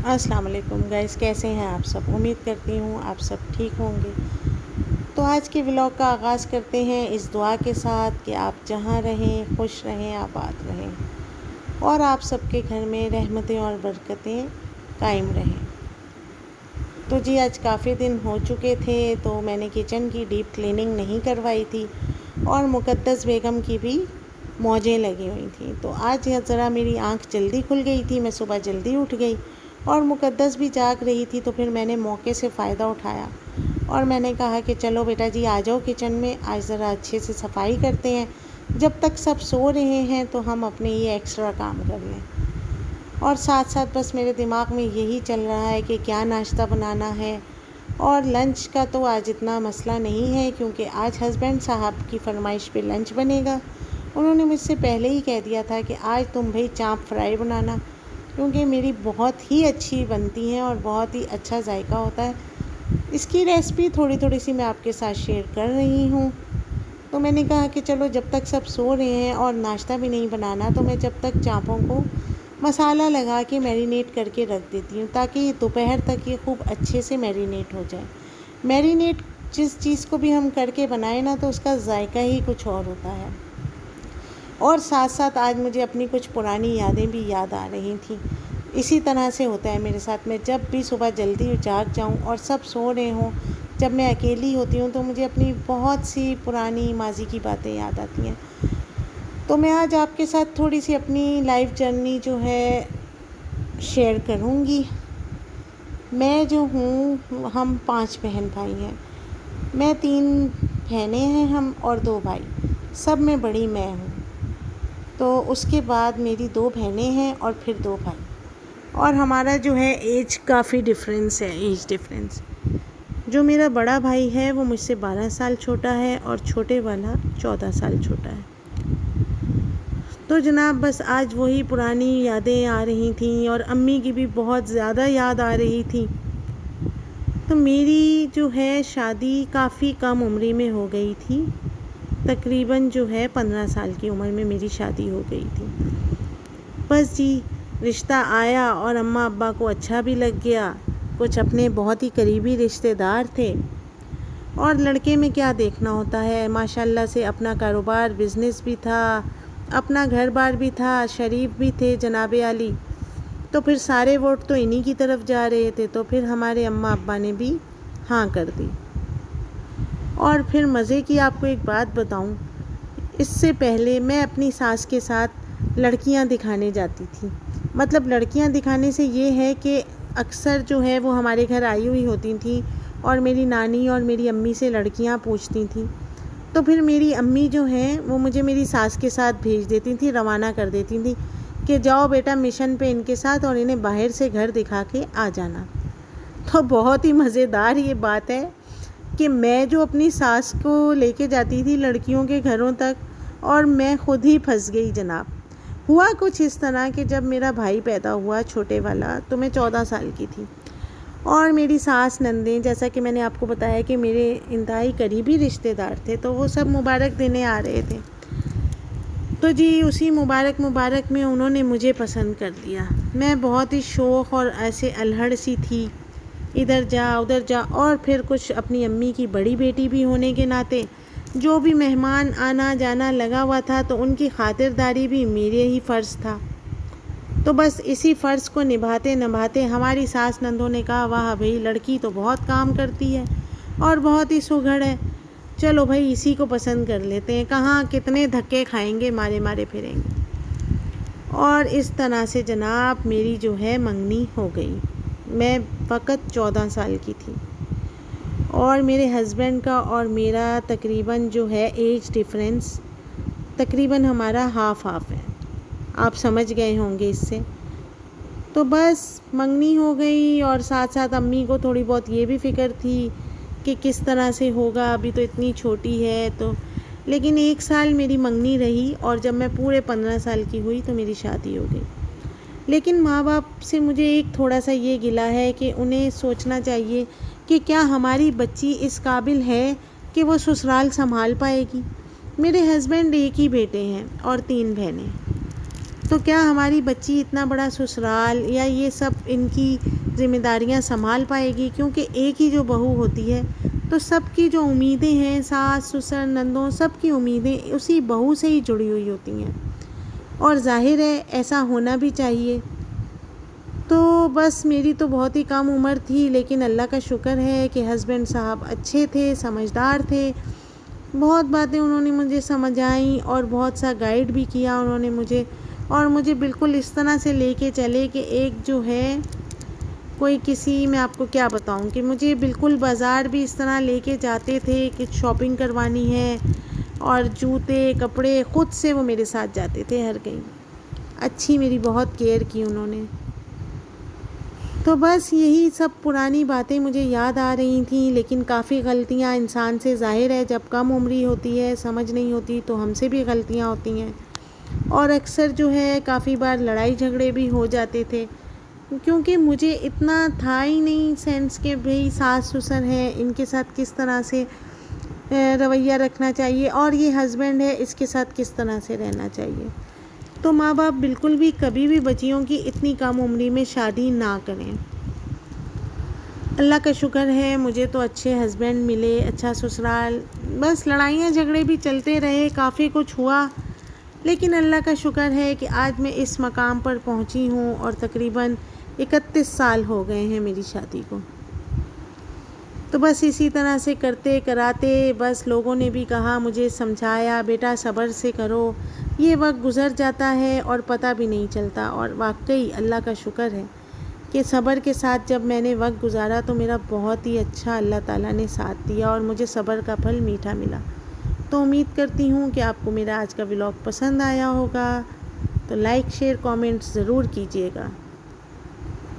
السلام علیکم گائز، کیسے ہیں آپ سب؟ امید کرتی ہوں آپ سب ٹھیک ہوں گے۔ تو آج کے ولاگ کا آغاز کرتے ہیں اس دعا کے ساتھ کہ آپ جہاں رہیں خوش رہیں، آباد رہیں اور آپ سب کے گھر میں رحمتیں اور برکتیں قائم رہیں۔ تو جی آج کافی دن ہو چکے تھے تو میں نے کچن کی ڈیپ کلیننگ نہیں کروائی تھی اور مقدس بیگم کی بھی موجیں لگی ہوئی تھیں۔ تو آج ذرا میری آنکھ جلدی کھل گئی تھی، میں صبح جلدی اٹھ گئی اور مقدس بھی جاگ رہی تھی، تو پھر میں نے موقع سے فائدہ اٹھایا اور میں نے کہا کہ چلو بیٹا جی آ جاؤ کچن میں، آج ذرا اچھے سے صفائی کرتے ہیں، جب تک سب سو رہے ہیں تو ہم اپنے یہ ایکسٹرا کام کر لیں۔ اور ساتھ ساتھ بس میرے دماغ میں یہی چل رہا ہے کہ کیا ناشتہ بنانا ہے، اور لنچ کا تو آج اتنا مسئلہ نہیں ہے کیونکہ آج ہسبینڈ صاحب کی فرمائش پہ لنچ بنے گا۔ انہوں نے مجھ سے پہلے ہی کہہ دیا تھا کہ آج تم بھائی چانپ فرائی بنانا، کیونکہ میری بہت ہی اچھی بنتی ہیں اور بہت ہی اچھا ذائقہ ہوتا ہے۔ اس کی ریسپی تھوڑی تھوڑی سی میں آپ کے ساتھ شیئر کر رہی ہوں۔ تو میں نے کہا کہ چلو جب تک سب سو رہے ہیں اور ناشتہ بھی نہیں بنانا، تو میں جب تک چانپوں کو مسالہ لگا کے میرینیٹ کر کے رکھ دیتی ہوں تاکہ دوپہر تک یہ خوب اچھے سے میرینیٹ ہو جائے۔ میرینیٹ جس چیز کو بھی ہم کر کے بنائیں نا تو اس کا ذائقہ ہی کچھ اور ہوتا ہے۔ اور ساتھ ساتھ آج مجھے اپنی کچھ پرانی یادیں بھی یاد آ رہی تھیں۔ اسی طرح سے ہوتا ہے میرے ساتھ، میں جب بھی صبح جلدی جاگ جاؤں اور سب سو رہے ہوں، جب میں اکیلی ہوتی ہوں تو مجھے اپنی بہت سی پرانی ماضی کی باتیں یاد آتی ہیں۔ تو میں آج آپ کے ساتھ تھوڑی سی اپنی لائف جرنی جو ہے شیئر کروں گی۔ میں جو ہوں، ہم 5 بہن بھائی ہیں، میں 3 بہنیں ہیں ہم اور 2 بھائی، سب میں بڑی میں ہوں۔ تو اس کے بعد میری 2 بہنیں ہیں اور پھر 2 بھائی، اور ہمارا جو ہے ایج کافی ڈفرینس ہے، ایج ڈفرینس۔ جو میرا بڑا بھائی ہے وہ مجھ سے 12 سال چھوٹا ہے اور چھوٹے والا 14 سال چھوٹا ہے۔ تو جناب بس آج وہی پرانی یادیں آ رہی تھیں اور امی کی بھی بہت زیادہ یاد آ رہی تھی۔ تو میری جو ہے شادی کافی کم عمری میں ہو گئی تھی، تقریباً جو ہے 15 سال کی عمر میں میری شادی ہو گئی تھی۔ بس جی رشتہ آیا اور اماں ابا کو اچھا بھی لگ گیا، کچھ اپنے بہت ہی قریبی رشتہ دار تھے، اور لڑکے میں کیا دیکھنا ہوتا ہے، ماشاءاللہ سے اپنا کاروبار بزنس بھی تھا، اپنا گھر بار بھی تھا، شریف بھی تھے جناب عالی، تو پھر سارے ووٹ تو انہی کی طرف جا رہے تھے، تو پھر ہمارے اماں ابا نے بھی ہاں کر دی۔ اور پھر مزے کی آپ کو ایک بات بتاؤں، اس سے پہلے میں اپنی ساس کے ساتھ لڑکیاں دکھانے جاتی تھی۔ مطلب لڑکیاں دکھانے سے یہ ہے کہ اکثر جو ہے وہ ہمارے گھر آئی ہوئی ہوتی تھیں اور میری نانی اور میری امی سے لڑکیاں پوچھتی تھیں، تو پھر میری امی جو ہیں وہ مجھے میری ساس کے ساتھ بھیج دیتی تھیں، روانہ کر دیتی تھیں کہ جاؤ بیٹا مشن پہ ان کے ساتھ اور انہیں باہر سے گھر دکھا کے آ جانا۔ تو بہت ہی مزیدار یہ بات ہے کہ میں جو اپنی ساس کو لے کے جاتی تھی لڑکیوں کے گھروں تک، اور میں خود ہی پھنس گئی جناب۔ ہوا کچھ اس طرح کہ جب میرا بھائی پیدا ہوا چھوٹے والا تو میں 14 سال کی تھی، اور میری ساس نندیں، جیسا کہ میں نے آپ کو بتایا کہ میرے انتہائی قریبی رشتہ دار تھے، تو وہ سب مبارک دینے آ رہے تھے۔ تو جی اسی مبارک میں انہوں نے مجھے پسند کر لیا۔ میں بہت ہی شوخ اور ایسے الہڑ سی تھی، ادھر جا ادھر جا، اور پھر کچھ اپنی امی کی بڑی بیٹی بھی ہونے کے ناطے جو بھی مہمان آنا جانا لگا ہوا تھا تو ان کی خاطرداری بھی میرے ہی فرض تھا۔ تو بس اسی فرض کو نبھاتے نبھاتے ہماری ساس نندوں نے کہا واہ بھئی لڑکی تو بہت کام کرتی ہے اور بہت ہی سگھڑ ہے، چلو بھائی اسی کو پسند کر لیتے ہیں، کہاں کتنے دھکے کھائیں گے، مارے مارے پھریں گے۔ اور اس طرح سے جناب میری جو ہے منگنی ہو گئی۔ میں فقط 14 سال کی تھی، اور میرے ہسبینڈ کا اور میرا تقریباً جو ہے ایج ڈفرینس تقریباً ہمارا ہاف ہے، آپ سمجھ گئے ہوں گے اس سے۔ تو بس منگنی ہو گئی، اور ساتھ ساتھ امی کو تھوڑی بہت یہ بھی فکر تھی کہ کس طرح سے ہوگا، ابھی تو اتنی چھوٹی ہے تو، لیکن 1 سال میری منگنی رہی، اور جب میں پورے 15 سال کی ہوئی تو میری شادی ہو گئی۔ لیکن ماں باپ سے مجھے ایک تھوڑا سا یہ گلہ ہے کہ انہیں سوچنا چاہیے کہ کیا ہماری بچی اس قابل ہے کہ وہ سسرال سنبھال پائے گی۔ میرے ہسبینڈ ایک ہی بیٹے ہیں اور 3 بہنیں، تو کیا ہماری بچی اتنا بڑا سسرال یا یہ سب ان کی ذمہ داریاں سنبھال پائے گی؟ کیونکہ ایک ہی جو بہو ہوتی ہے تو سب کی جو امیدیں ہیں، ساس سسر نندوں سب کی امیدیں اسی بہو سے ہی جڑی ہوئی ہوتی ہیں، اور ظاہر ہے ایسا ہونا بھی چاہیے۔ تو بس میری تو بہت ہی کم عمر تھی، لیکن اللہ کا شکر ہے کہ ہسبینڈ صاحب اچھے تھے، سمجھدار تھے، بہت باتیں انہوں نے مجھے سمجھائیں اور بہت سا گائیڈ بھی کیا انہوں نے مجھے، اور مجھے بالکل اس طرح سے لے کے چلے کہ ایک جو ہے کوئی کسی، میں آپ کو کیا بتاؤں کہ مجھے بالکل بازار بھی اس طرح لے کے جاتے تھے کہ شاپنگ کروانی ہے، اور جوتے کپڑے خود سے وہ میرے ساتھ جاتے تھے ہر کہیں، اچھی میری بہت کیئر کی انہوں نے۔ تو بس یہی سب پرانی باتیں مجھے یاد آ رہی تھیں، لیکن کافی غلطیاں انسان سے، ظاہر ہے جب کم عمری ہوتی ہے، سمجھ نہیں ہوتی، تو ہم سے بھی غلطیاں ہوتی ہیں، اور اکثر جو ہے کافی بار لڑائی جھگڑے بھی ہو جاتے تھے، کیونکہ مجھے اتنا تھا ہی نہیں سینس کہ بھئی ساس سسر ہیں، ان کے ساتھ کس طرح سے رویہ رکھنا چاہیے، اور یہ ہسبینڈ ہے اس کے ساتھ کس طرح سے رہنا چاہیے۔ تو ماں باپ بالکل بھی کبھی بھی بچیوں کی اتنی کم عمری میں شادی نہ کریں۔ اللہ کا شکر ہے مجھے تو اچھے ہسبینڈ ملے، اچھا سسرال، بس لڑائیاں جھگڑے بھی چلتے رہے، کافی کچھ ہوا، لیکن اللہ کا شکر ہے کہ آج میں اس مقام پر پہنچی ہوں، اور تقریباً 31 سال ہو گئے ہیں میری شادی کو۔ تو بس اسی طرح سے کرتے کراتے، بس لوگوں نے بھی کہا، مجھے سمجھایا، بیٹا صبر سے کرو، یہ وقت گزر جاتا ہے اور پتہ بھی نہیں چلتا، اور واقعی اللہ کا شکر ہے کہ صبر کے ساتھ جب میں نے وقت گزارا تو میرا بہت ہی اچھا اللہ تعالیٰ نے ساتھ دیا، اور مجھے صبر کا پھل میٹھا ملا۔ تو امید کرتی ہوں کہ آپ کو میرا آج کا ولاگ پسند آیا ہوگا، تو لائک شیئر کامنٹ ضرور کیجیے گا۔